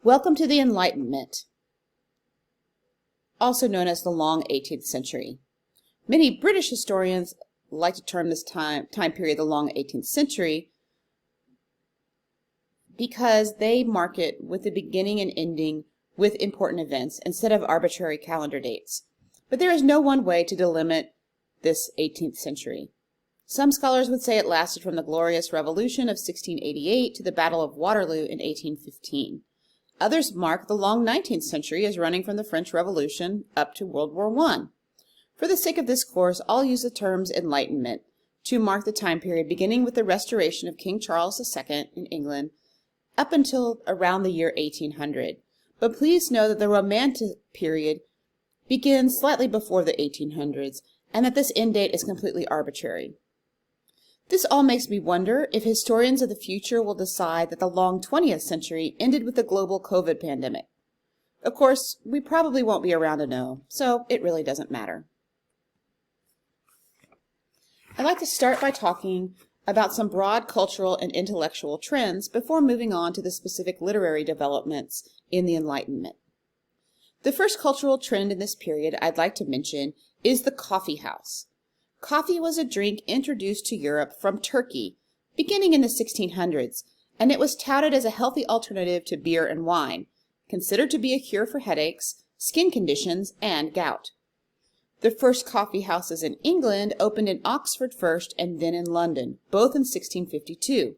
Welcome to the Enlightenment, also known as the long 18th century. Many British historians like to term this time period the long 18th century because they mark it with the beginning and ending with important events instead of arbitrary calendar dates. But there is no one way to delimit this 18th century. Some scholars would say it lasted from the Glorious Revolution of 1688 to the Battle of Waterloo in 1815. Others mark the long 19th century as running from the French Revolution up to World War I. For the sake of this course, I'll use the terms Enlightenment to mark the time period beginning with the restoration of King Charles II in England up until around the year 1800. But please know that the Romantic period begins slightly before the 1800s and that this end date is completely arbitrary. This all makes me wonder if historians of the future will decide that the long 20th century ended with the global COVID pandemic. Of course, we probably won't be around to know, so it really doesn't matter. I'd like to start by talking about some broad cultural and intellectual trends before moving on to the specific literary developments in the Enlightenment. The first cultural trend in this period I'd like to mention is the coffee house. Coffee was a drink introduced to Europe from Turkey beginning in the 1600s, and it was touted as a healthy alternative to beer and wine, considered to be a cure for headaches, skin conditions, and gout. The first coffee houses in England opened in Oxford first and then in London, both in 1652.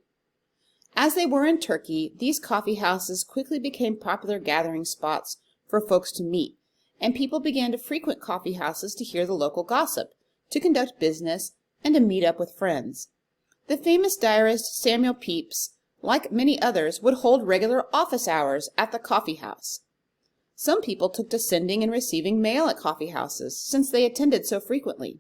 As they were in Turkey, these coffee houses quickly became popular gathering spots for folks to meet, and people began to frequent coffee houses to hear the local gossip, to conduct business, and to meet up with friends. The famous diarist Samuel Pepys, like many others, would hold regular office hours at the coffee house. Some people took to sending and receiving mail at coffee houses, since they attended so frequently.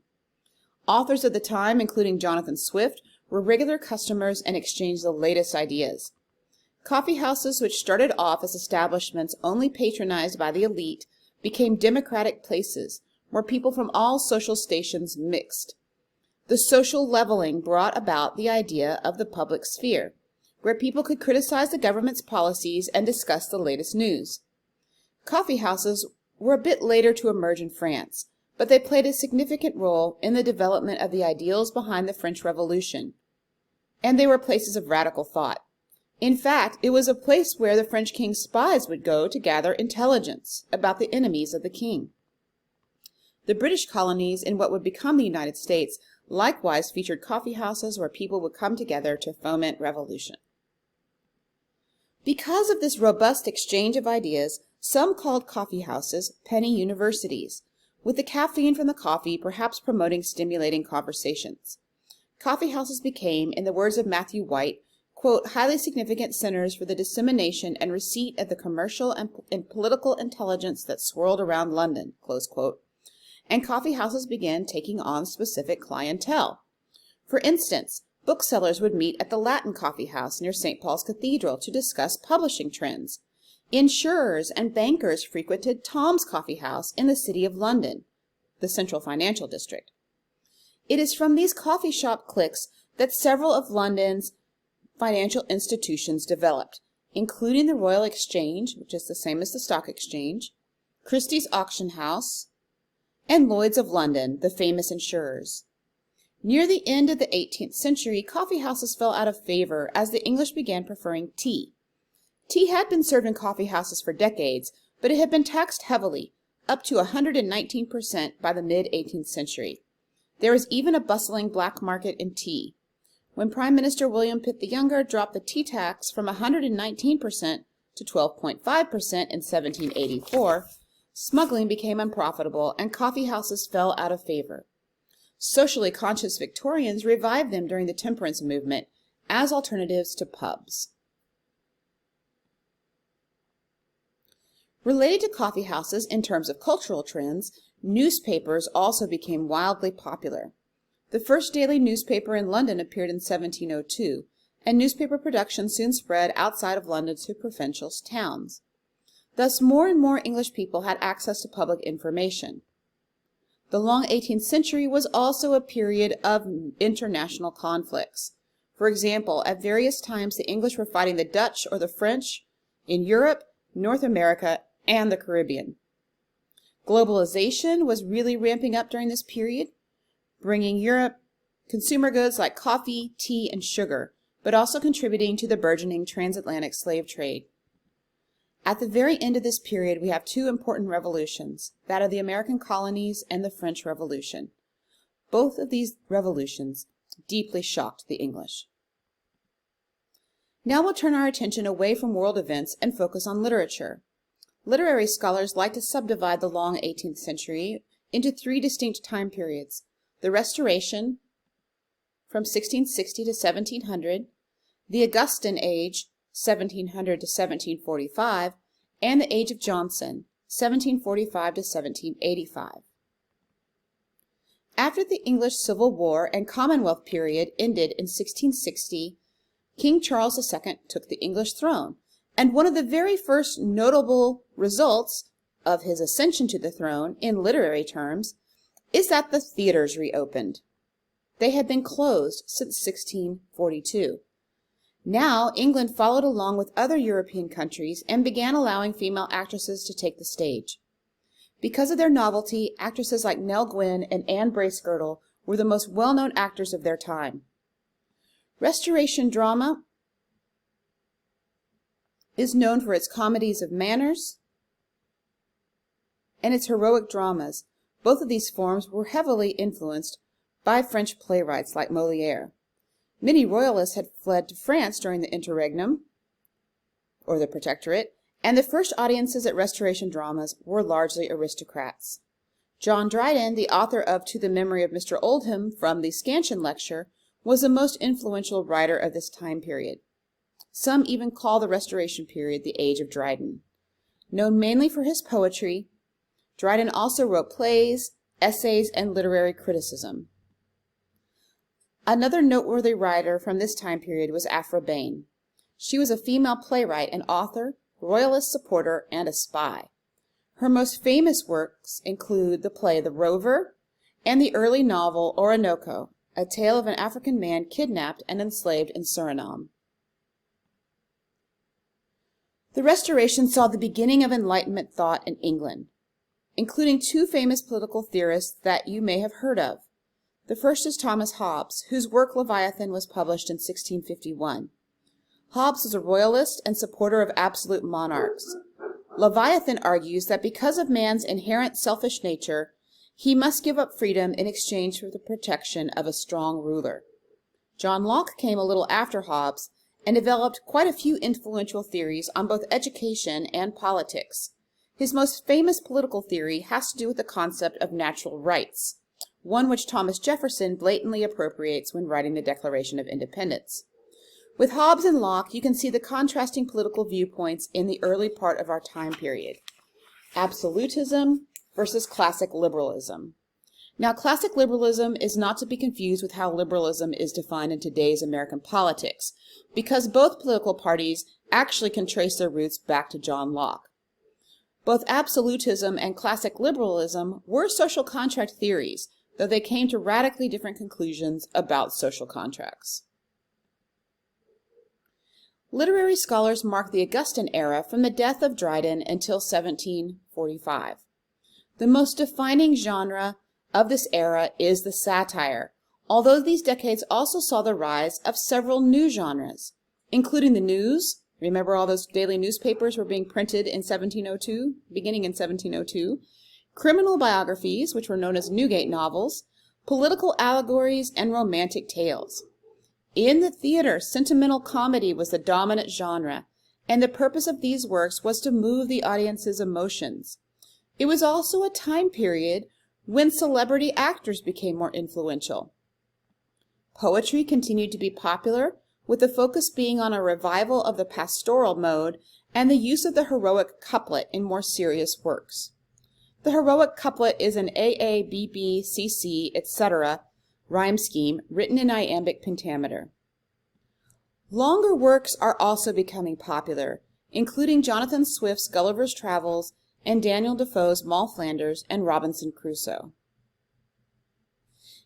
Authors of the time, including Jonathan Swift, were regular customers and exchanged the latest ideas. Coffee houses, which started off as establishments only patronized by the elite, became democratic places where people from all social stations mixed. The social leveling brought about the idea of the public sphere, where people could criticize the government's policies and discuss the latest news. Coffee houses were a bit later to emerge in France, but they played a significant role in the development of the ideals behind the French Revolution, and they were places of radical thought. In fact, it was a place where the French king's spies would go to gather intelligence about the enemies of the king. The British colonies in what would become the United States likewise featured coffee houses where people would come together to foment revolution. Because of this robust exchange of ideas, some called coffee houses penny universities, with the caffeine from the coffee perhaps promoting stimulating conversations. Coffee houses became, in the words of Matthew White, quote, highly significant centers for the dissemination and receipt of the commercial and political intelligence that swirled around London, close quote. And coffee houses began taking on specific clientele. For instance, booksellers would meet at the Latin Coffee House near St. Paul's Cathedral to discuss publishing trends. Insurers and bankers frequented Tom's Coffee House in the City of London, the central financial district. It is from these coffee shop cliques that several of London's financial institutions developed, including the Royal Exchange, which is the same as the Stock Exchange, Christie's Auction House, and Lloyd's of London, the famous insurers. Near the end of the 18th century, coffee houses fell out of favor as the English began preferring tea. Tea had been served in coffee houses for decades, but it had been taxed heavily, up to 119% by the mid-18th century. There was even a bustling black market in tea. When Prime Minister William Pitt the Younger dropped the tea tax from 119% to 12.5% in 1784, smuggling became unprofitable and coffee houses fell out of favor. Socially conscious Victorians revived them during the temperance movement as alternatives to pubs. Related to coffee houses in terms of cultural trends, newspapers also became wildly popular. The first daily newspaper in London appeared in 1702, and newspaper production soon spread outside of London to provincial towns. Thus, more and more English people had access to public information. The long 18th century was also a period of international conflicts. For example, at various times the English were fighting the Dutch or the French in Europe, North America, and the Caribbean. Globalization was really ramping up during this period, bringing Europe consumer goods like coffee, tea, and sugar, but also contributing to the burgeoning transatlantic slave trade. At the very end of this period, we have two important revolutions, that of the American colonies and the French Revolution. Both of these revolutions deeply shocked the English. Now we'll turn our attention away from world events and focus on literature. Literary scholars like to subdivide the long 18th century into three distinct time periods: the Restoration from 1660 to 1700, the Augustan Age 1700 to 1745, and the Age of Johnson 1745 to 1785. After the English Civil War and Commonwealth period ended in 1660, King Charles II took the English throne, and one of the very first notable results of his ascension to the throne in literary terms is that the theaters reopened. They had been closed since 1642. Now, England followed along with other European countries and began allowing female actresses to take the stage. Because of their novelty, actresses like Nell Gwynn and Anne Bracegirdle were the most well-known actors of their time. Restoration drama is known for its comedies of manners and its heroic dramas. Both of these forms were heavily influenced by French playwrights like Molière. Many royalists had fled to France during the Interregnum, or the Protectorate, and the first audiences at Restoration dramas were largely aristocrats. John Dryden, the author of To the Memory of Mr. Oldham from the Scansion Lecture, was the most influential writer of this time period. Some even call the Restoration period the Age of Dryden. Known mainly for his poetry, Dryden also wrote plays, essays, and literary criticism. Another noteworthy writer from this time period was Aphra Behn. She was a female playwright and author, royalist supporter, and a spy. Her most famous works include the play The Rover and the early novel Orinoco, a tale of an African man kidnapped and enslaved in Suriname. The Restoration saw the beginning of Enlightenment thought in England, including two famous political theorists that you may have heard of. The first is Thomas Hobbes, whose work Leviathan was published in 1651. Hobbes was a royalist and supporter of absolute monarchs. Leviathan argues that because of man's inherent selfish nature, he must give up freedom in exchange for the protection of a strong ruler. John Locke came a little after Hobbes and developed quite a few influential theories on both education and politics. His most famous political theory has to do with the concept of natural rights, one which Thomas Jefferson blatantly appropriates when writing the Declaration of Independence. With Hobbes and Locke, you can see the contrasting political viewpoints in the early part of our time period. Absolutism versus classic liberalism. Now, classic liberalism is not to be confused with how liberalism is defined in today's American politics, because both political parties actually can trace their roots back to John Locke. Both absolutism and classic liberalism were social contract theories, though they came to radically different conclusions about social contracts. Literary scholars mark the Augustan era from the death of Dryden until 1745. The most defining genre of this era is the satire, although these decades also saw the rise of several new genres, including the news. Remember all those daily newspapers were being printed in 1702, beginning in 1702, criminal biographies, which were known as Newgate novels, political allegories, and romantic tales. In the theater, sentimental comedy was the dominant genre, and the purpose of these works was to move the audience's emotions. It was also a time period when celebrity actors became more influential. Poetry continued to be popular, with the focus being on a revival of the pastoral mode and the use of the heroic couplet in more serious works. The heroic couplet is an AABBCC, etc. rhyme scheme written in iambic pentameter. Longer works are also becoming popular, including Jonathan Swift's Gulliver's Travels and Daniel Defoe's Moll Flanders and Robinson Crusoe.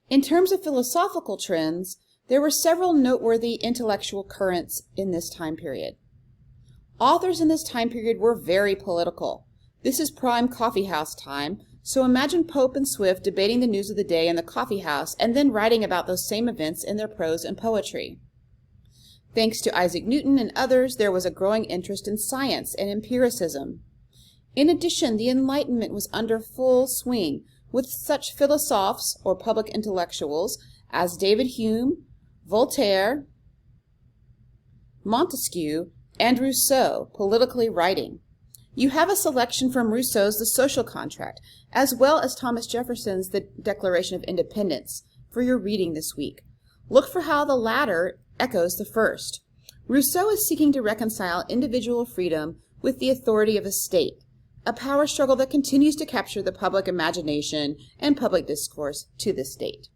In terms of philosophical trends, there were several noteworthy intellectual currents in this time period. Authors in this time period were very political. This is prime coffeehouse time, so imagine Pope and Swift debating the news of the day in the coffeehouse and then writing about those same events in their prose and poetry. Thanks to Isaac Newton and others, there was a growing interest in science and empiricism. In addition, the Enlightenment was under full swing, with such philosophers or public intellectuals as David Hume, Voltaire, Montesquieu, and Rousseau politically writing. You have a selection from Rousseau's The Social Contract, as well as Thomas Jefferson's The Declaration of Independence, for your reading this week. Look for how the latter echoes the first. Rousseau is seeking to reconcile individual freedom with the authority of a state, a power struggle that continues to capture the public imagination and public discourse to this date.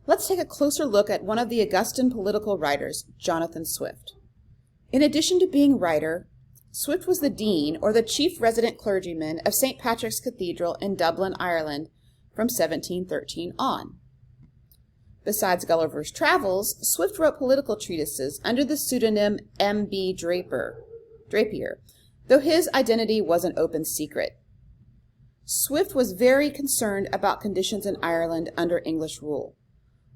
Let's take a closer look at one of the Augustan political writers, Jonathan Swift. In addition to being writer, Swift was the dean or the chief resident clergyman of St. Patrick's Cathedral in Dublin, Ireland from 1713 on. Besides Gulliver's Travels, Swift wrote political treatises under the pseudonym M.B. Drapier, though his identity was an open secret. Swift was very concerned about conditions in Ireland under English rule.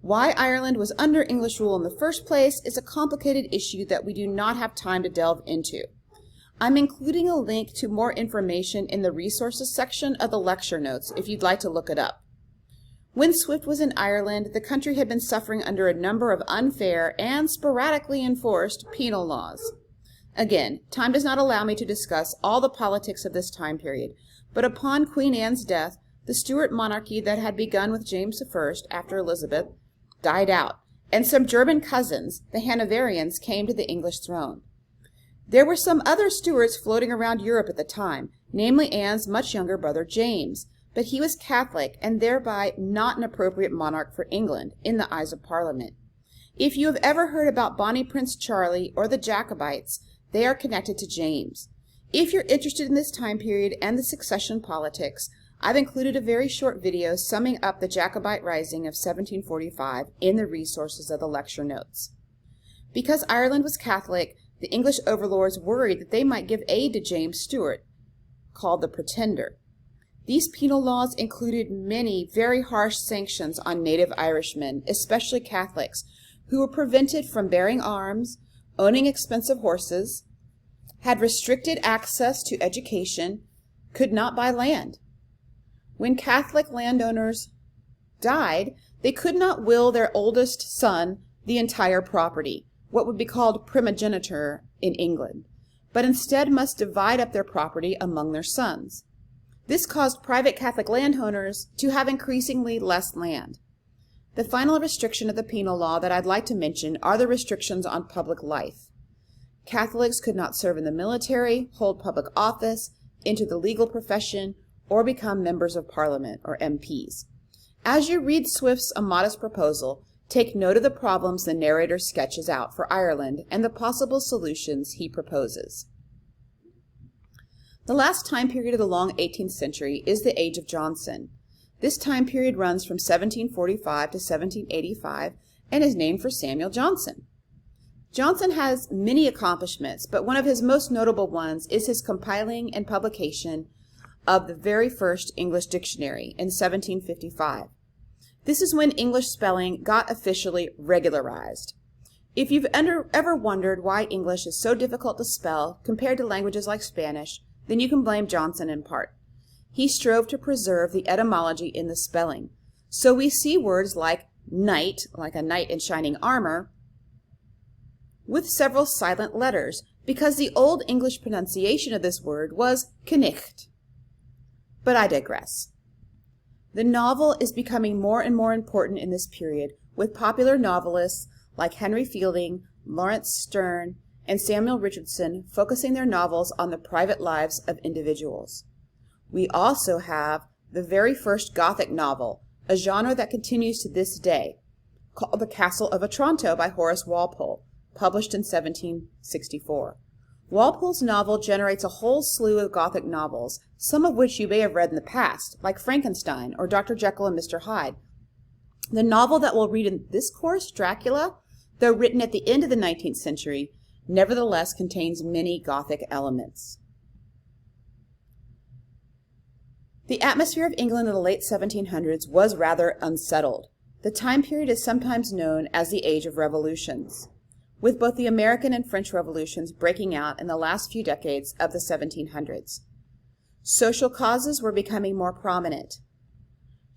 Why Ireland was under English rule in the first place is a complicated issue that we do not have time to delve into. I'm including a link to more information in the resources section of the lecture notes if you'd like to look it up. When Swift was in Ireland, the country had been suffering under a number of unfair and sporadically enforced penal laws. Again, time does not allow me to discuss all the politics of this time period, but upon Queen Anne's death, the Stuart monarchy that had begun with James I after Elizabeth died out, and some German cousins, the Hanoverians, came to the English throne. There were some other Stuarts floating around Europe at the time, namely Anne's much younger brother James, but he was Catholic and thereby not an appropriate monarch for England in the eyes of Parliament. If you have ever heard about Bonnie Prince Charlie or the Jacobites, they are connected to James. If you're interested in this time period and the succession politics, I've included a very short video summing up the Jacobite Rising of 1745 in the resources of the lecture notes. Because Ireland was Catholic, the English overlords worried that they might give aid to James Stuart, called the Pretender. These penal laws included many very harsh sanctions on native Irishmen, especially Catholics, who were prevented from bearing arms, owning expensive horses, had restricted access to education, could not buy land. When Catholic landowners died, they could not will their oldest son the entire property, what would be called primogeniture in England, but instead must divide up their property among their sons. This caused private Catholic landowners to have increasingly less land. The final restriction of the penal law that I'd like to mention are the restrictions on public life. Catholics could not serve in the military, hold public office, enter the legal profession, or become members of Parliament, or MPs. As you read Swift's A Modest Proposal, take note of the problems the narrator sketches out for Ireland and the possible solutions he proposes. The last time period of the long 18th century is the Age of Johnson. This time period runs from 1745 to 1785 and is named for Samuel Johnson. Johnson has many accomplishments, but one of his most notable ones is his compiling and publication of the very first English dictionary in 1755. This is when English spelling got officially regularized. If you've ever wondered why English is so difficult to spell compared to languages like Spanish, then you can blame Johnson in part. He strove to preserve the etymology in the spelling. So we see words like knight, like a knight in shining armor, with several silent letters, because the Old English pronunciation of this word was knicht. But I digress. The novel is becoming more and more important in this period, with popular novelists like Henry Fielding, Lawrence Sterne, and Samuel Richardson focusing their novels on the private lives of individuals. We also have the very first Gothic novel, a genre that continues to this day, called The Castle of Otranto by Horace Walpole, published in 1764. Walpole's novel generates a whole slew of Gothic novels, some of which you may have read in the past, like Frankenstein or Dr. Jekyll and Mr. Hyde. The novel that we'll read in this course, Dracula, though written at the end of the 19th century, nevertheless contains many Gothic elements. The atmosphere of England in the late 1700s was rather unsettled. The time period is sometimes known as the Age of Revolutions, with both the American and French revolutions breaking out in the last few decades of the 1700s. Social causes were becoming more prominent.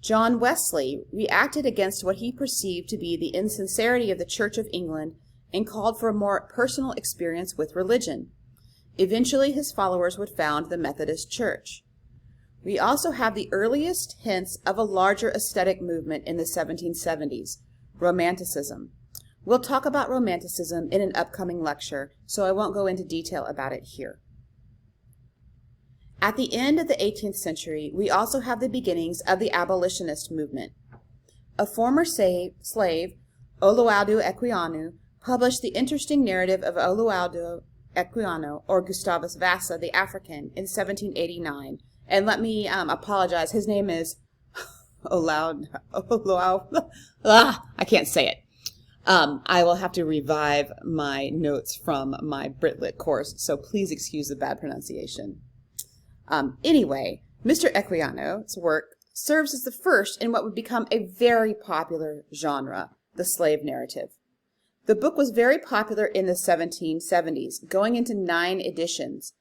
John Wesley reacted against what he perceived to be the insincerity of the Church of England and called for a more personal experience with religion. Eventually, his followers would found the Methodist Church. We also have the earliest hints of a larger aesthetic movement in the 1770s, Romanticism. We'll talk about Romanticism in an upcoming lecture, so I won't go into detail about it here. At the end of the 18th century, we also have the beginnings of the abolitionist movement. A former slave, Oluwaldo Equiano, published the interesting narrative of Oluwaldo Equiano, or Gustavus Vassa the African, in 1789. And let me apologize. His name is I can't say it. I will have to revive my notes from my Brit-Lit course, so please excuse the bad pronunciation. Anyway, Mr. Equiano's work serves as the first in what would become a very popular genre, the slave narrative. The book was very popular in the 1770s, going into 9 editions.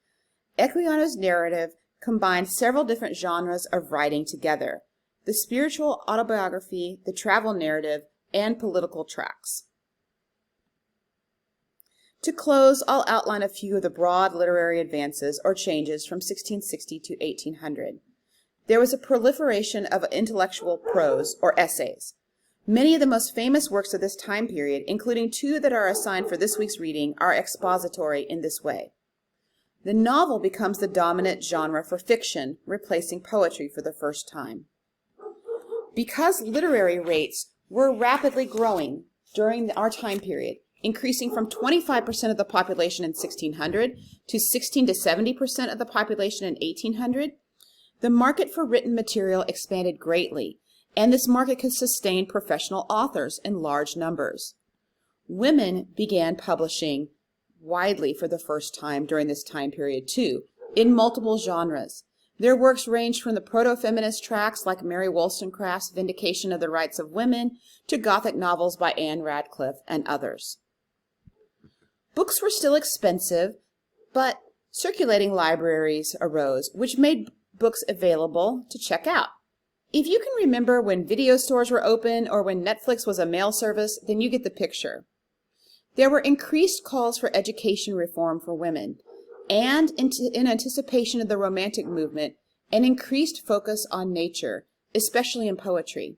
Equiano's narrative combined several different genres of writing together: the spiritual autobiography, the travel narrative, and political tracts. To close, I'll outline a few of the broad literary advances or changes from 1660 to 1800. There was a proliferation of intellectual prose, or essays. Many of the most famous works of this time period, including 2 that are assigned for this week's reading, are expository in this way. The novel becomes the dominant genre for fiction, replacing poetry for the first time. Because literary rates were rapidly growing during our time period, increasing from 25% of the population in 1600 to 16 to 70% of the population in 1800, the market for written material expanded greatly, and this market could sustain professional authors in large numbers. Women began publishing widely for the first time during this time period too, in multiple genres. Their works ranged from the proto-feminist tracts like Mary Wollstonecraft's Vindication of the Rights of Women to Gothic novels by Anne Radcliffe and others. Books were still expensive, but circulating libraries arose, which made books available to check out. If you can remember when video stores were open or when Netflix was a mail service, then you get the picture. There were increased calls for education reform for women, and in anticipation of the Romantic movement, an increased focus on nature, especially in poetry.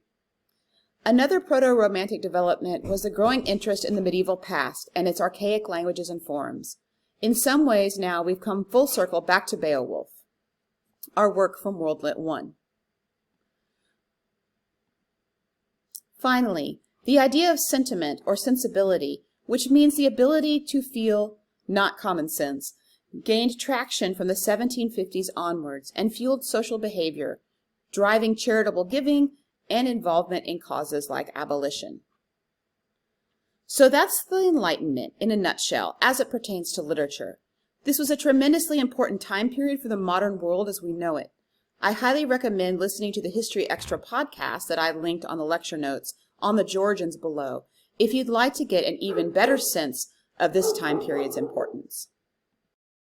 Another proto-Romantic development was the growing interest in the medieval past and its archaic languages and forms. In some ways now we've come full circle back to Beowulf, our work from World Lit I. Finally, the idea of sentiment or sensibility, which means the ability to feel, not common sense, gained traction from the 1750s onwards and fueled social behavior, driving charitable giving and involvement in causes like abolition. So that's the Enlightenment in a nutshell as it pertains to literature. This was a tremendously important time period for the modern world as we know it. I highly recommend listening to the History Extra podcast that I linked on the lecture notes on the Georgians below if you'd like to get an even better sense of this time period's importance.